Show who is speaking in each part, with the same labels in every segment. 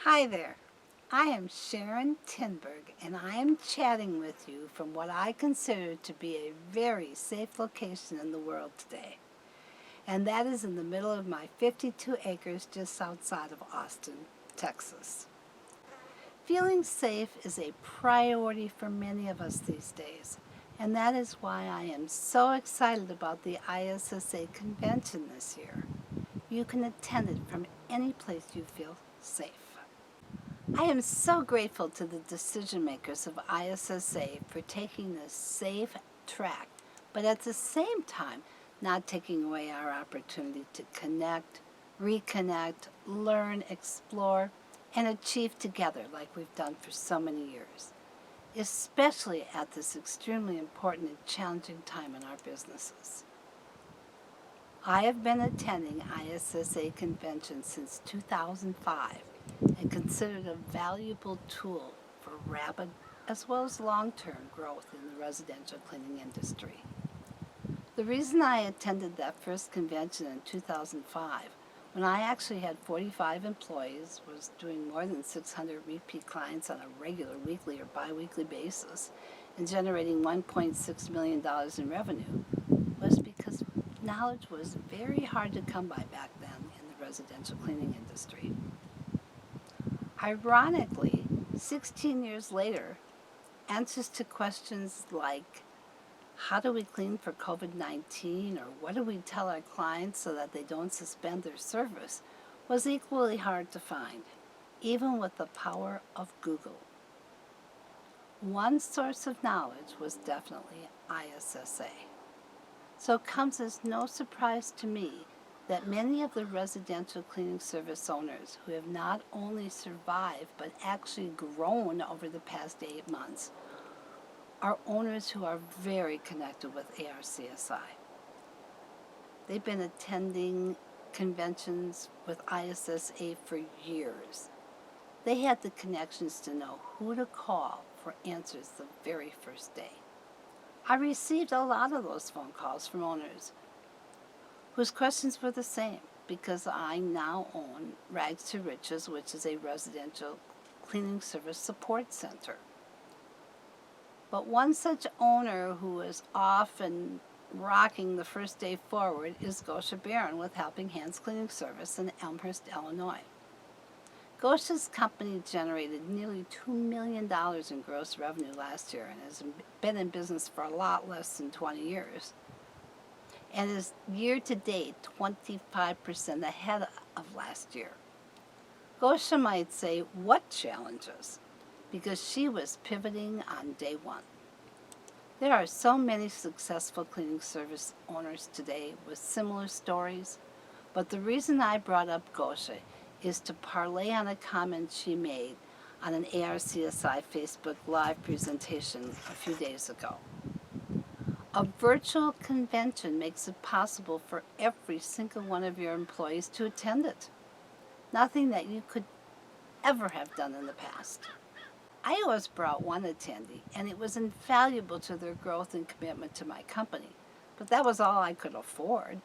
Speaker 1: Hi there, I am Sharon Tinberg, and I am chatting with you from what I consider to be a very safe location in the world today. And that is in the middle of my 52 acres just outside of Austin, Texas. Feeling safe is a priority for many of us these days, and that is why I am so excited about the ISSA Convention this year. You can attend it from any place you feel safe. I am so grateful to the decision makers of ISSA for taking this safe track, but at the same time, not taking away our opportunity to connect, reconnect, learn, explore, and achieve together like we've done for so many years, especially at this extremely important and challenging time in our businesses. I have been attending ISSA convention since 2005 and consider it a valuable tool for rapid as well as long-term growth in the residential cleaning industry. The reason I attended that first convention in 2005, when I actually had 45 employees, was doing more than 600 repeat clients on a regular weekly or bi-weekly basis, and generating $1.6 million in revenue, was because knowledge was very hard to come by back then in the residential cleaning industry. Ironically, 16 years later, answers to questions like, how do we clean for COVID-19, or what do we tell our clients so that they don't suspend their service, was equally hard to find, even with the power of Google. One source of knowledge was definitely ISSA. So it comes as no surprise to me that many of the residential cleaning service owners who have not only survived but actually grown over the past 8 months are owners who are very connected with ARCSI. They've been attending conventions with ISSA for years. They had the connections to know who to call for answers the very first day. I received a lot of those phone calls from owners whose questions were the same, because I now own Rags to Riches, which is a residential cleaning service support center. But one such owner who is often rocking the first day forward is Gosha Barron with Helping Hands Cleaning Service in Elmhurst, Illinois. Gosha's company generated nearly $2 million in gross revenue last year and has been in business for a lot less than 20 years, and is year-to-date 25% ahead of last year. Gosha might say, what challenges? Because she was pivoting on day one. There are so many successful cleaning service owners today with similar stories, but the reason I brought up Gosha is to parlay on a comment she made on an ARCSI Facebook Live presentation a few days ago. A virtual convention makes it possible for every single one of your employees to attend it. Nothing that you could ever have done in the past. I always brought one attendee, and it was invaluable to their growth and commitment to my company, but that was all I could afford.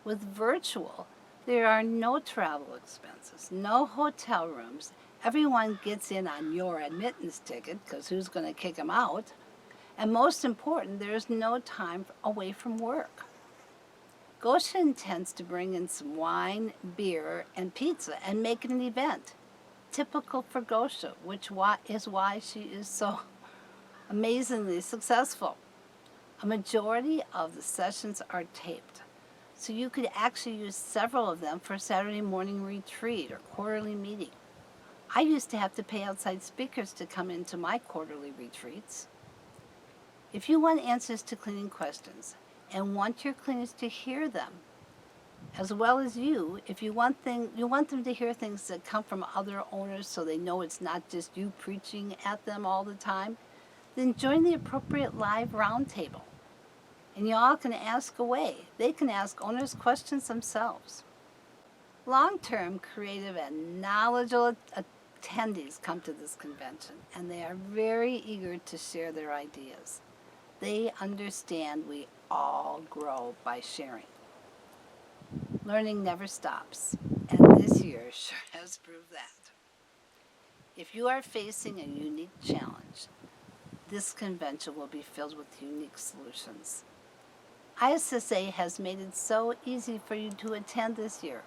Speaker 1: With virtual, there are no travel expenses, no hotel rooms. Everyone gets in on your admittance ticket, because who's going to kick them out? And most important, there is no time away from work. Gosha intends to bring in some wine, beer, and pizza and make it an event, typical for Gosha, which is why she is so amazingly successful. A majority of the sessions are taped, so you could actually use several of them for a Saturday morning retreat or quarterly meeting. I used to have to pay outside speakers to come into my quarterly retreats. If you want answers to cleaning questions and want your cleaners to hear them, as well as if you want them to hear things that come from other owners so they know it's not just you preaching at them all the time, then join the appropriate live roundtable. And you all can ask away. They can ask owners questions themselves. Long-term, creative, and knowledgeable attendees come to this convention, and they are very eager to share their ideas. They understand we all grow by sharing. Learning never stops, and this year sure has proved that. If you are facing a unique challenge, this convention will be filled with unique solutions. ISSA has made it so easy for you to attend this year.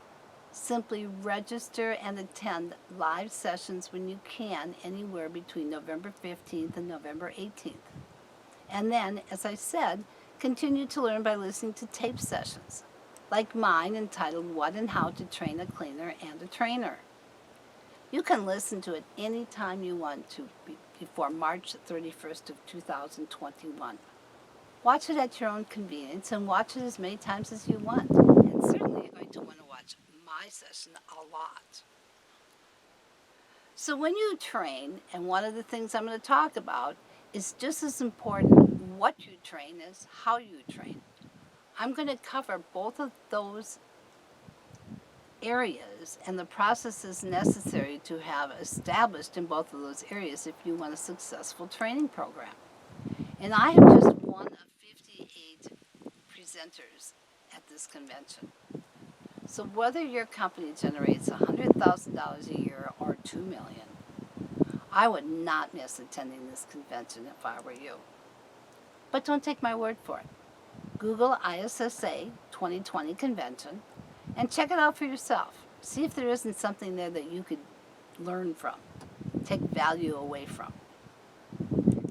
Speaker 1: Simply register and attend live sessions when you can, anywhere between November 15th and November 18th. And then, as I said, continue to learn by listening to tape sessions, like mine entitled What and How to Train a Cleaner and a Trainer. You can listen to it anytime you want to before March 31st of 2021. Watch it at your own convenience and watch it as many times as you want. And certainly you're going to want to watch my session a lot. So when you train, and one of the things I'm going to talk about is just as important what you train as how you train. I'm going to cover both of those areas and the processes necessary to have established in both of those areas if you want a successful training program. And I am just one of 58 presenters at this convention. So whether your company generates $100,000 a year or $2 million, I would not miss attending this convention if I were you. But don't take my word for it. Google ISSA 2020 convention and check it out for yourself. See if there isn't something there that you could learn from, take value away from.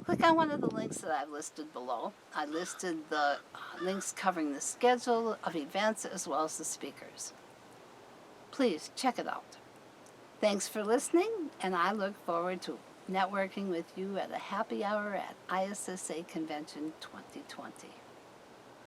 Speaker 1: Click on one of the links that I've listed below. I listed the links covering the schedule of events as well as the speakers. Please check it out. Thanks for listening, and I look forward to networking with you at a happy hour at ISSA Convention 2020.